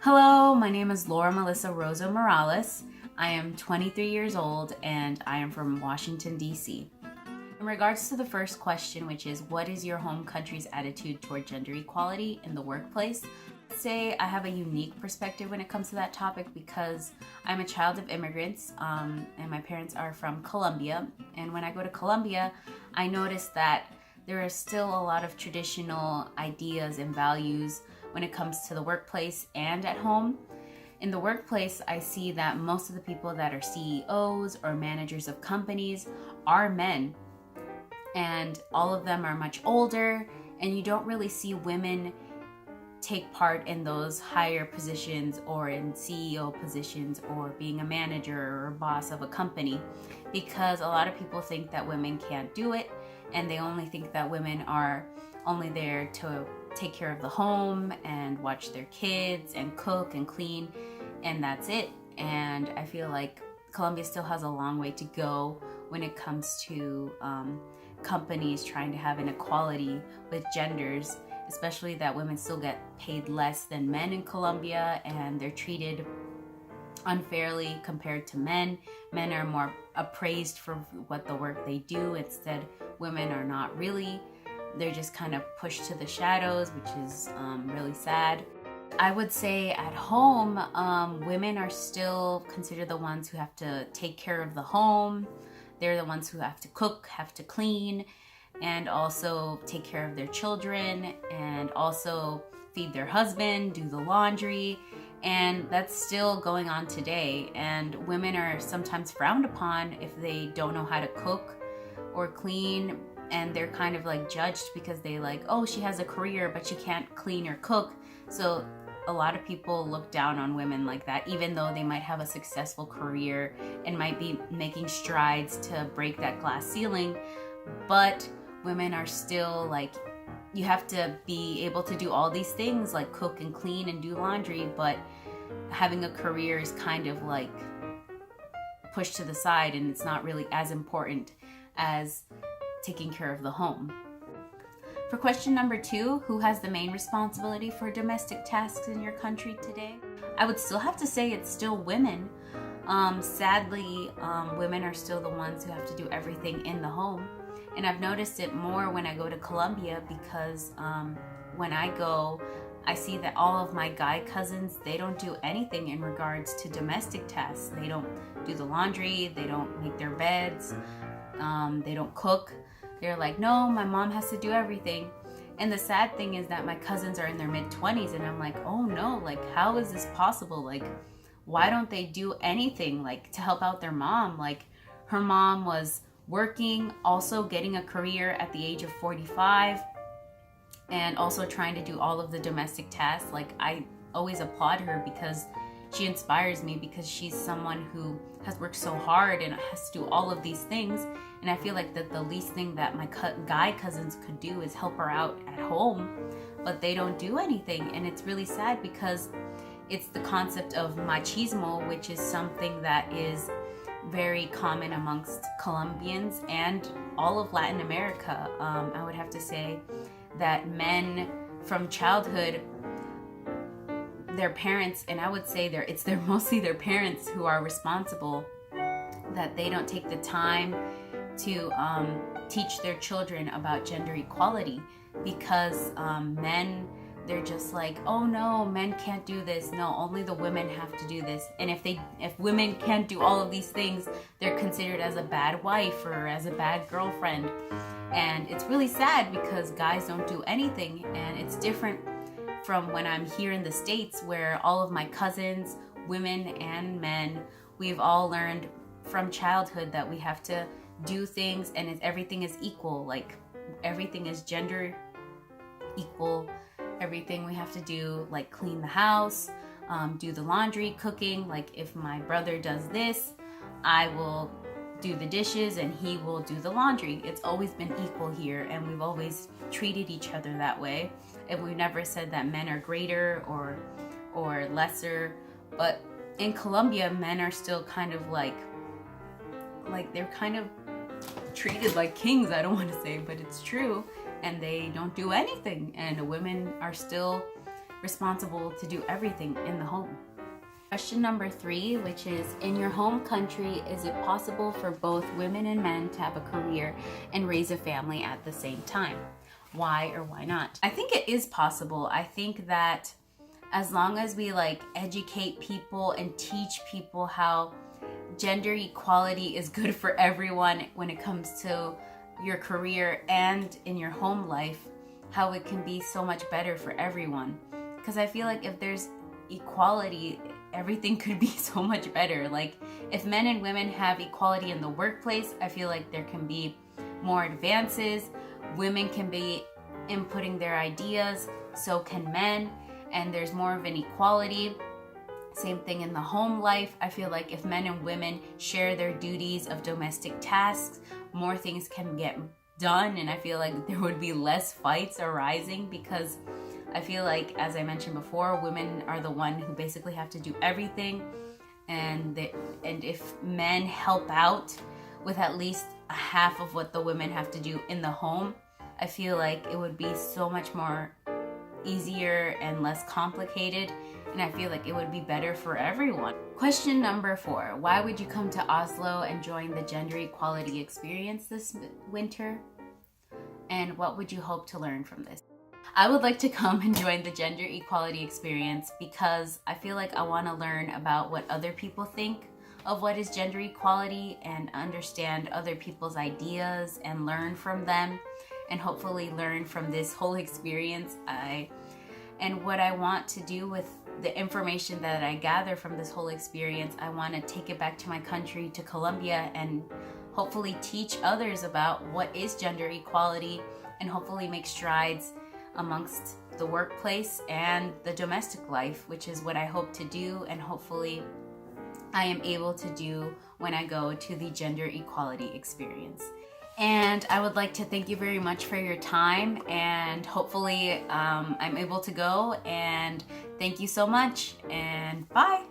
Hello, my name is Laura Melissa Rosa Morales. I am 23 years old and I am from Washington, D.C. In regards to the first question, which is what is your home country's attitude toward gender equality in the workplace? I'd say I have a unique perspective when it comes to that topic because I'm a child of immigrants and my parents are from Colombia. And when I go to Colombia, I notice that there are still a lot of traditional ideas and values when it comes to the workplace and at home. In the workplace, I see that most of the people that are CEOs or managers of companies are men, and all of them are much older, and you don't really see women take part in those higher positions or in CEO positions or being a manager or a boss of a company, because a lot of people think that women can't do it, and they only think that women are only there to take care of the home and watch their kids and cook and clean, and that's it. And I feel like Colombia still has a long way to go when it comes to companies trying to have an equality with genders, especially that women still get paid less than men in Colombia and they're treated unfairly compared to men. Men are more appraised for what the work they do. Instead, women are not really. They're just kind of pushed to the shadows, which is really sad. I would say at home, women are still considered the ones who have to take care of the home. They're the ones who have to cook, have to clean, and also take care of their children, and also feed their husband, do the laundry. And that's still going on today. And women are sometimes frowned upon if they don't know how to cook or clean, and they're kind of like judged because they like, oh, she has a career but she can't clean or cook. So a lot of people look down on women like that, even though they might have a successful career and might be making strides to break that glass ceiling. But women are still like, you have to be able to do all these things like cook and clean and do laundry, but having a career is kind of like pushed to the side, and it's not really as important as taking care of the home. For question number 2, who has the main responsibility for domestic tasks in your country today? I would still have to say it's still women. Sadly, women are still the ones who have to do everything in the home. And I've noticed it more when I go to Colombia because when I go, I see that all of my guy cousins, they don't do anything in regards to domestic tasks. They don't do the laundry, they don't make their beds, they don't cook. They're like, no, my mom has to do everything. And the sad thing is that my cousins are in their mid-20s and I'm like, oh no, like how is this possible? Like, why don't they do anything like to help out their mom? Like, her mom was working, also getting a career at the age of 45, and also trying to do all of the domestic tasks. Like, I always applaud her because she inspires me, because she's someone who has worked so hard and has to do all of these things. And I feel like that the least thing that my guy cousins could do is help her out at home, but they don't do anything. And it's really sad because it's the concept of machismo, which is something that is very common amongst Colombians and all of Latin America. I would have to say that men from childhood, their parents, and I would say they're mostly their parents who are responsible, that they don't take the time to teach their children about gender equality, because men, they're just like, oh no, men can't do this. No, only the women have to do this. And if women can't do all of these things, they're considered as a bad wife or as a bad girlfriend. And it's really sad because guys don't do anything. And it's different from when I'm here in the States, where all of my cousins, women and men, we've all learned from childhood that we have to do things, and everything is equal. Like, everything is gender equal. Everything we have to do, like clean the house, do the laundry, cooking. Like, if my brother does this, I will do the dishes and he will do the laundry. It's always been equal here, and we've always treated each other that way. And we've never said that men are greater or lesser. But in Colombia, men are still kind of like they're kind of treated like kings. I don't want to say, but it's true. And they don't do anything. And women are still responsible to do everything in the home. Question number 3, which is, in your home country, is it possible for both women and men to have a career and raise a family at the same time? Why or why not? I think it is possible. I think that as long as we educate people and teach people how gender equality is good for everyone when it comes to your career and in your home life, how it can be so much better for everyone. Because I feel like if there's equality, everything could be so much better. Like, if men and women have equality in the workplace, I feel like there can be more advances. Women can be inputting their ideas, so can men, and there's more of an equality. Same thing in the home life. I feel like if men and women share their duties of domestic tasks, more things can get done, and I feel like there would be less fights arising, because I feel like, as I mentioned before, women are the one who basically have to do everything, and if men help out with at least a half of what the women have to do in the home, I feel like it would be so much more easier and less complicated, and I feel like it would be better for everyone. Question number 4, why would you come to Oslo and join the Gender Equality Experience this winter? And what would you hope to learn from this? I would like to come and join the Gender Equality Experience because I feel like I want to learn about what other people think of what is gender equality and understand other people's ideas and learn from them, and hopefully learn from this whole experience. And what I want to do with the information that I gather from this whole experience, I want to take it back to my country, to Colombia, and hopefully teach others about what is gender equality, and hopefully make strides amongst the workplace and the domestic life, which is what I hope to do, and hopefully I am able to do when I go to the Gender Equality Experience. And I would like to thank you very much for your time, and hopefully I'm able to go, and thank you so much, and bye!